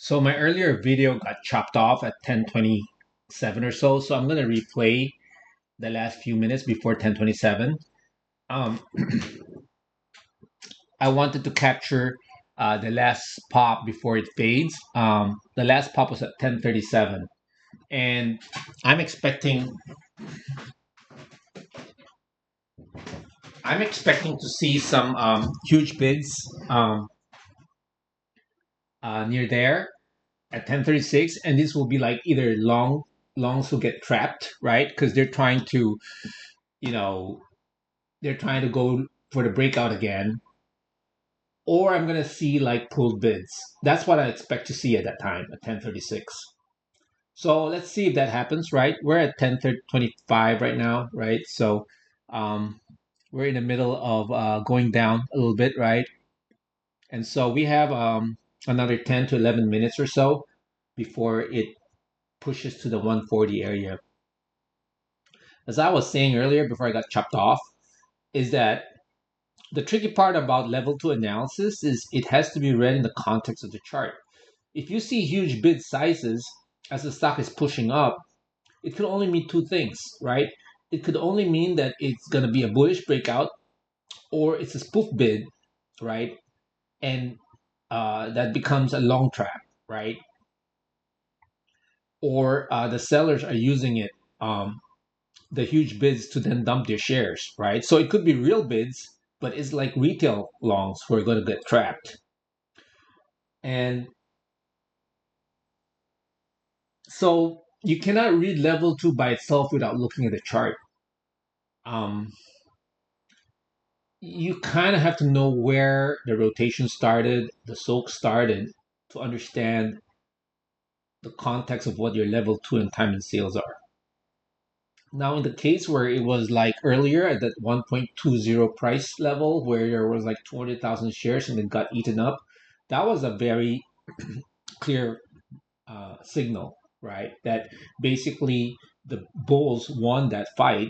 So my earlier video got chopped off at 10:27 or so. So I'm gonna replay the last few minutes before 10:27. Um, I wanted to capture the last pop before it fades. The last pop was at 10:37, and I'm expecting I'm expecting to see some huge bids near there at 10:36, and this will be like either longs will get trapped, right? Because you know, they're trying to go for the breakout again, or I'm gonna see like pulled bids. That's what I expect to see at that time at 10:36. So let's see if that happens, right? We're at 10:25 right now, right? So um, we're in the middle of going down a little bit, right? And so we have another 10 to 11 minutes or so before it pushes to the 140 area. As I was saying earlier before I got chopped off, is that the tricky part about level 2 analysis is it has to be read in the context of the chart. If you see huge bid sizes as the stock is pushing up, it could only mean two things, right? It could only mean that it's going to be a bullish breakout or it's a spoof bid, right? And that becomes a long trap, right? Or the sellers are using it, the huge bids to then dump their shares, right? So it could be real bids, but it's like retail longs who are going to get trapped. And so you cannot read level 2 by itself without looking at the chart. Um, you kind of have to know where the rotation started, the soak started, to understand the context of what your level 2 and time and sales are. Now, in the case where it was like earlier at that 1.20 price level, where there was like 200,000 shares and it got eaten up, that was a very clear signal, right? That basically the bulls won that fight.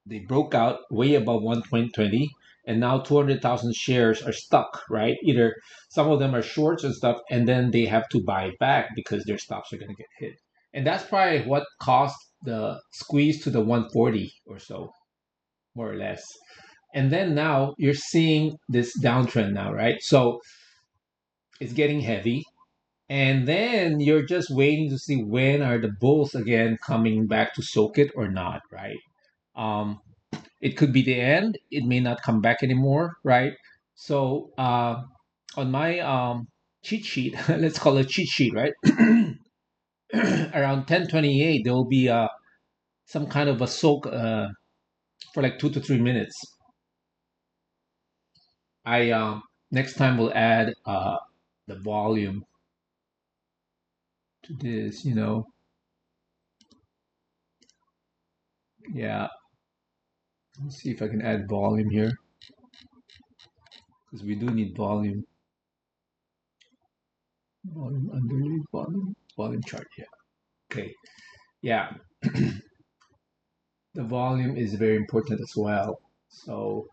They broke out way above 1.20, and now 200,000 shares are stuck, right? Either some of them are shorts and stuff, and then they have to buy back because their stops are going to get hit. And that's probably what caused the squeeze to the 140 or so, more or less. And then now you're seeing this downtrend now, right? So it's getting heavy. And then you're just waiting to see when are the bulls again coming back to soak it or not, right? Um, it could be the end. It may not come back anymore, right? So on my cheat sheet, let's call it cheat sheet, right? Around 10:28, there will be some kind of a soak for like 2 to 3 minutes. I next time will add the volume to this, Yeah, let's see if I can add volume here because we do need volume. Volume underneath volume chart. Yeah. Okay. Yeah. The volume is very important as well. So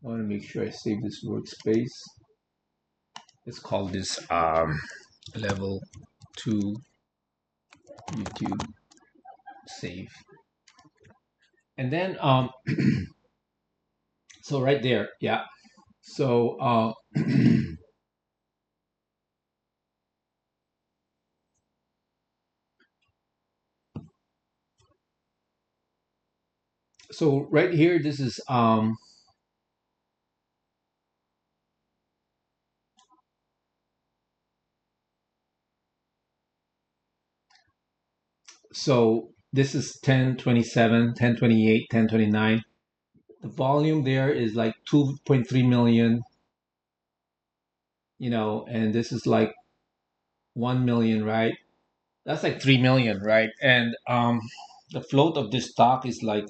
I want to make sure I save this workspace. Let's call this level 2 YouTube save. And then so right there, yeah. So so right here, this is so this is 1027, 1028, 1029. The volume there is like 2.3 million, and this is like 1 million, right? That's like 3 million, right? And the float of this stock is like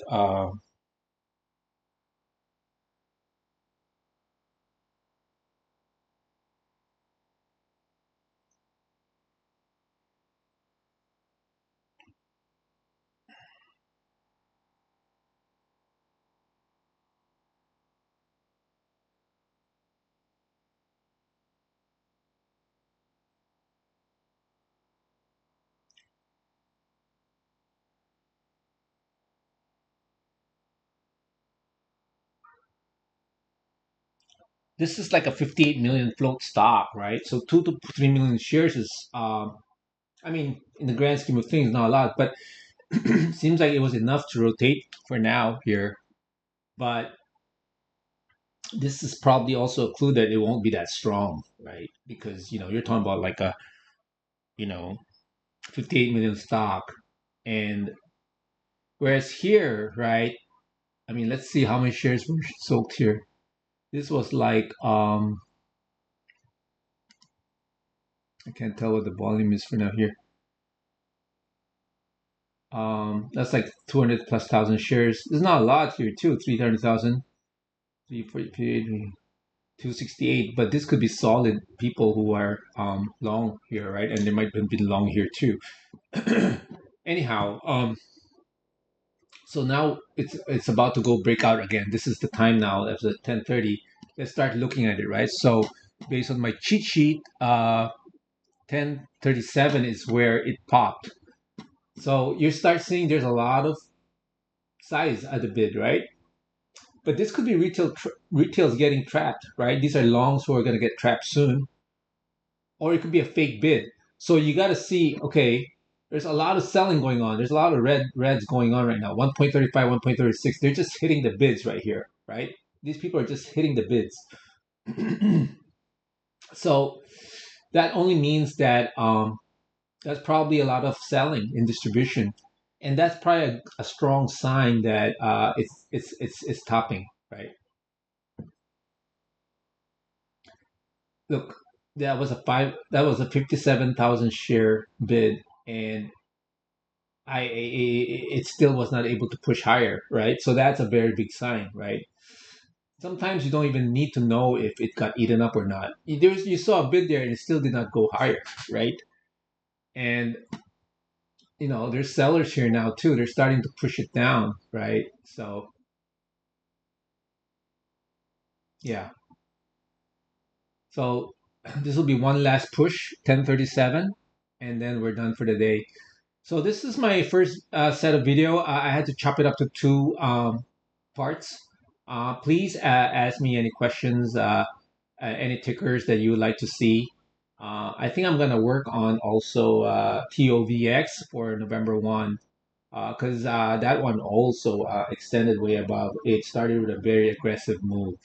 this is like a 58 million float stock, right? So 2 to 3 million shares is, I mean, in the grand scheme of things, not a lot, but seems like it was enough to rotate for now here. But this is probably also a clue that it won't be that strong, right? Because you're talking about like a you know 58 million stock, and whereas here, right? I mean, let's see how many shares were sold here. This was like I can't tell what the volume is for now here. That's like 200 plus thousand shares. There's not a lot here too. 300,000, 348, 268. But this could be solid people who are long here, right? And they might have been long here too. Anyhow, so now it's about to go break out again. This is the time now. It's at 10:30. Let's start looking at it, right? So based on my cheat sheet, 10:37 is where it popped. So you start seeing there's a lot of size at the bid, right? But this could be retail's getting trapped, right? These are longs who are going to get trapped soon, or it could be a fake bid. So you got to see, okay, there's a lot of selling going on. There's a lot of reds going on right now. 1.35, 1.36. They're just hitting the bids right here, right? These people are just hitting the bids. So that only means that that's probably a lot of selling in distribution, and that's probably a strong sign that it's topping, right? Look, that was a 57,000 share bid, and it still was not able to push higher, right? So that's a very big sign, right? Sometimes you don't even need to know if it got eaten up or not. You saw a bid there and it still did not go higher, right? And there's sellers here now too. They're starting to push it down, right? So yeah. So this will be one last push, 10:37, and then we're done for the day. So this is my first set of video. I had to chop it up to two parts. Please ask me any questions, any tickers that you would like to see. I think I'm gonna work on also TOVX for November 1, because that one also extended way above. It started with a very aggressive move.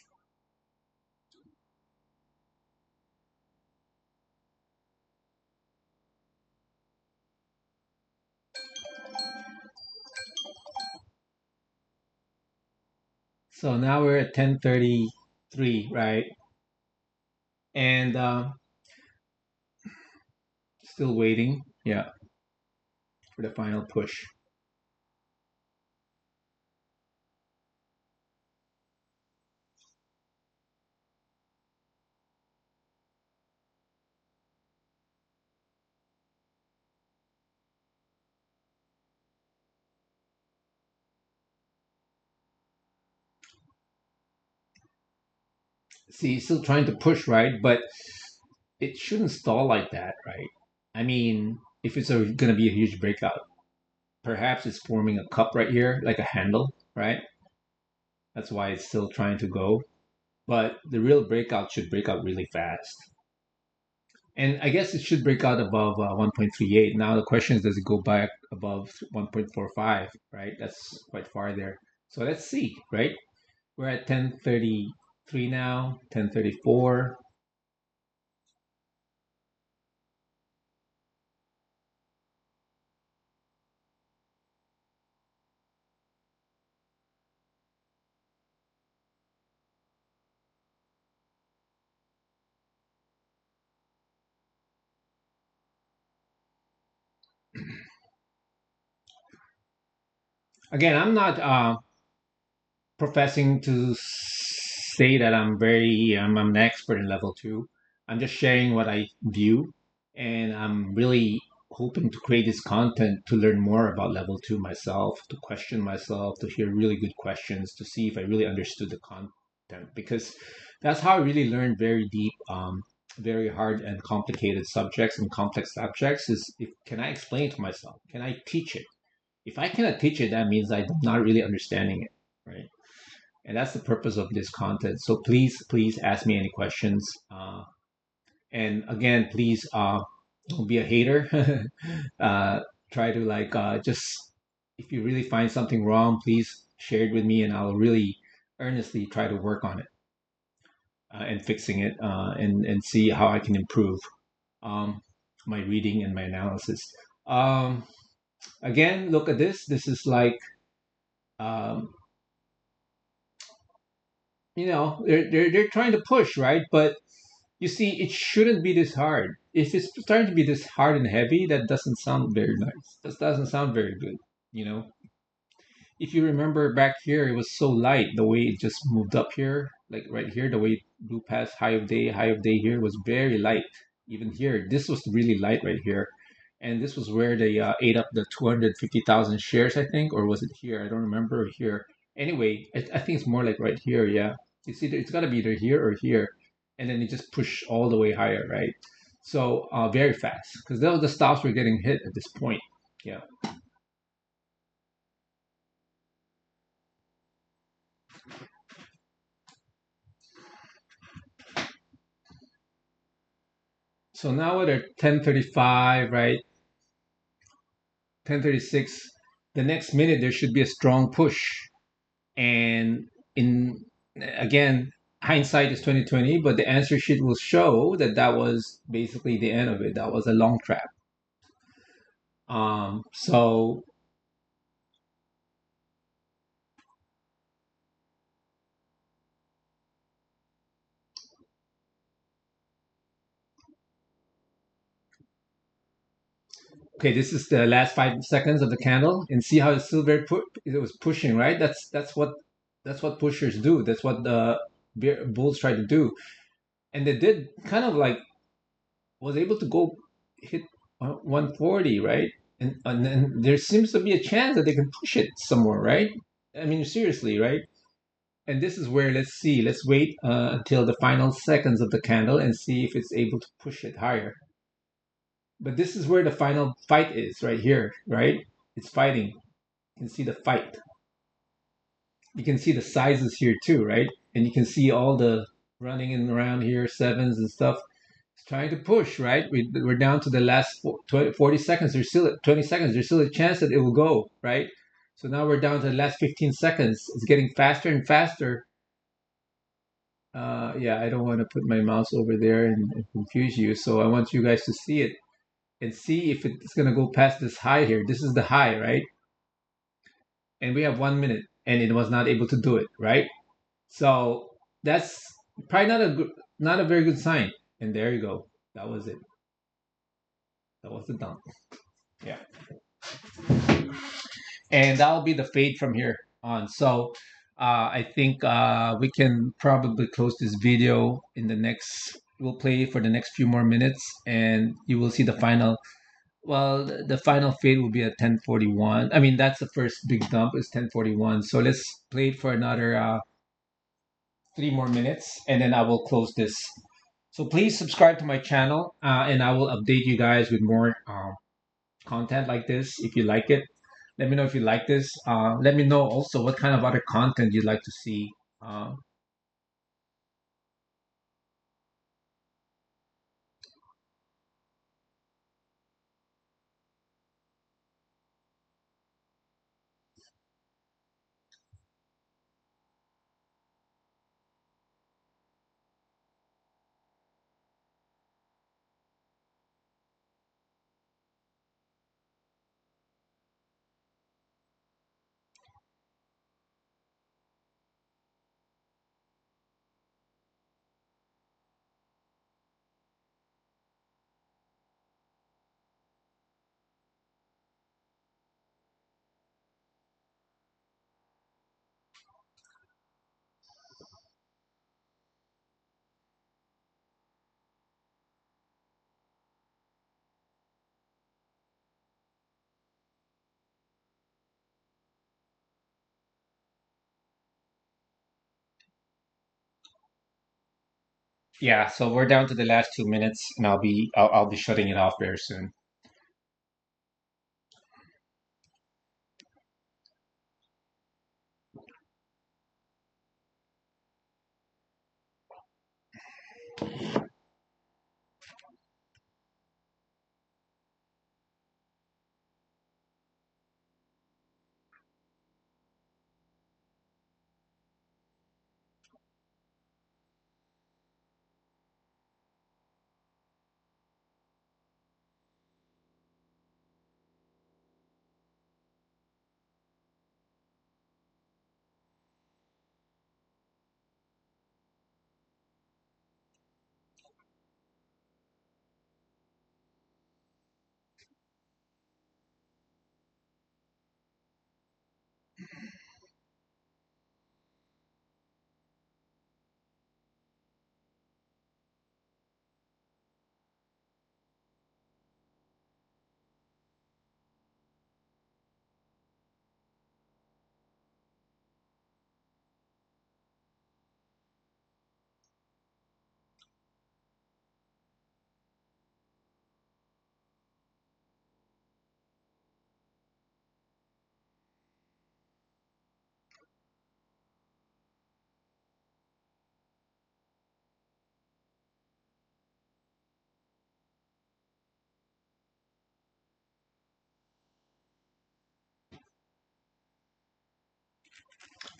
So now we're at 10:33, right? And still waiting, yeah, for the final push. See, still trying to push, right? But it shouldn't stall like that, right? I mean, if it's going to be a huge breakout, perhaps it's forming a cup right here, like a handle, right? That's why it's still trying to go. But the real breakout should break out really fast. And I guess it should break out above 1.38. Now the question is, does it go back above 1.45, right? That's quite far there. So let's see, right? We're at 10:33 now, 10:34. Again, I'm not professing to say that I'm an expert in level two. I'm just sharing what I view, and I'm really hoping to create this content to learn more about level two myself, to question myself, to hear really good questions, to see if I really understood the content, because that's how I really learn very deep, very hard and complicated subjects and complex subjects. Is if can I explain it to myself? Can I teach it? If I cannot teach it, that means I'm not really understanding it, right? And that's the purpose of this content. So please ask me any questions. And again, please don't be a hater. uh, Try to like just if you really find something wrong, please share it with me, and I'll really earnestly try to work on it and fixing it and see how I can improve um, my reading and my analysis. Um, Again, look at this. This is like um, they're trying to push, right? But you see, it shouldn't be this hard. If it's starting to be this hard and heavy, that doesn't sound very nice. That doesn't sound very good. You know, if you remember back here, it was so light. The way it just moved up here, like right here, the way it blew past high of day here was very light. Even here, this was really light right here. And this was where they ate up the 250,000 shares, I think, or was it here? I don't remember, or here. Anyway, I think it's more like right here, yeah. It's got to be either here or here. And then it just push all the way higher, right? So very fast, because the stops were getting hit at this point. Yeah. So now we're at 10:35, right? 10:36. The next minute there should be a strong push, and in again, hindsight is 2020, but the answer sheet will show that that was basically the end of it. That was a long trap. So okay, this is the last 5 seconds of the candle, and see how it's still it was pushing, right? That's what pushers do. That's what the bulls try to do, and they did kind of like was able to go hit 140, right? And then there seems to be a chance that they can push it somewhere, right? I mean, seriously, right? And this is where let's wait until the final seconds of the candle and see if it's able to push it higher. But this is where the final fight is, right here, right? It's fighting. You can see the fight. You can see the sizes here too, right? And you can see all the running in around here, sevens and stuff. It's trying to push, right? We're down to the last 40 seconds. There's still 20 seconds. There's still a chance that it will go, right? So now we're down to the last 15 seconds. It's getting faster and faster. Yeah, I don't want to put my mouse over there and confuse you. So I want you guys to see it and see if it's going to go past this high here. This is the high, right? And we have 1 minute and it was not able to do it, right? So that's probably not a very good sign. And there you go. That was it. That was the dump. Yeah. And that'll be the fade from here on. So I think we can probably close this video in the next. We'll play for the next few more minutes, and you will see the final. Well, the final fade will be at 10:41. I mean, that's the first big dump is 10:41. So let's play it for another 3 more minutes, and then I will close this. So please subscribe to my channel, and I will update you guys with more content like this if you like it. Let me know if you like this. Let me know also what kind of other content you'd like to see. Yeah, so we're down to the last 2 minutes, and I'll be shutting it off very soon.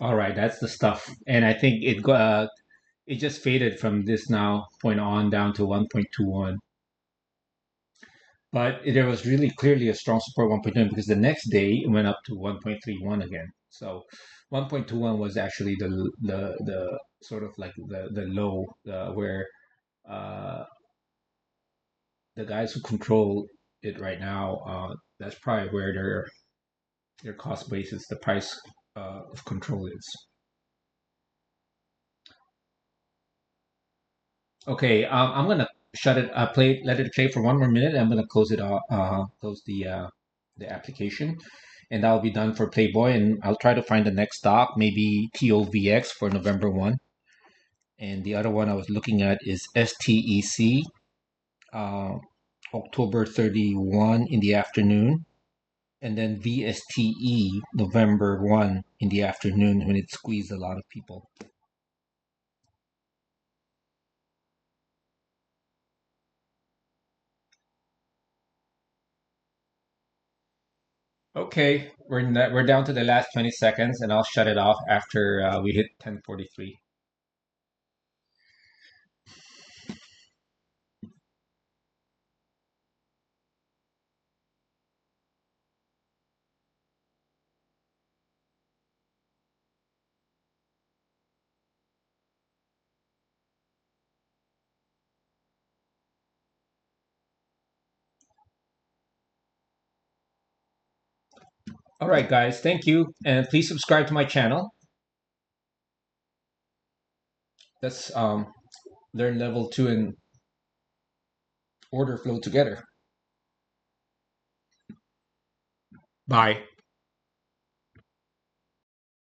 All right, that's the stuff. And I think it just faded from this now point on down to 1.21. But there was really clearly a strong support 1.2 because the next day it went up to 1.31 again. So 1.21 was actually the sort of like the low where uh, the guys who control it right now, that's probably where their cost basis, the price of control is. Okay, I'm gonna shut it, let it play for one more minute. I'm gonna close it off, close the application, and that'll be done for Playboy. And I'll try to find the next stock, maybe TOVX for November 1. And the other one I was looking at is STEC, uh, October 31 in the afternoon, and then VSTE, November 1 in the afternoon when it squeezed a lot of people. Okay, we're down to the last 20 seconds, and I'll shut it off after we hit 10:43. All right, guys, thank you, and please subscribe to my channel. Let's learn level 2 and order flow together. Bye.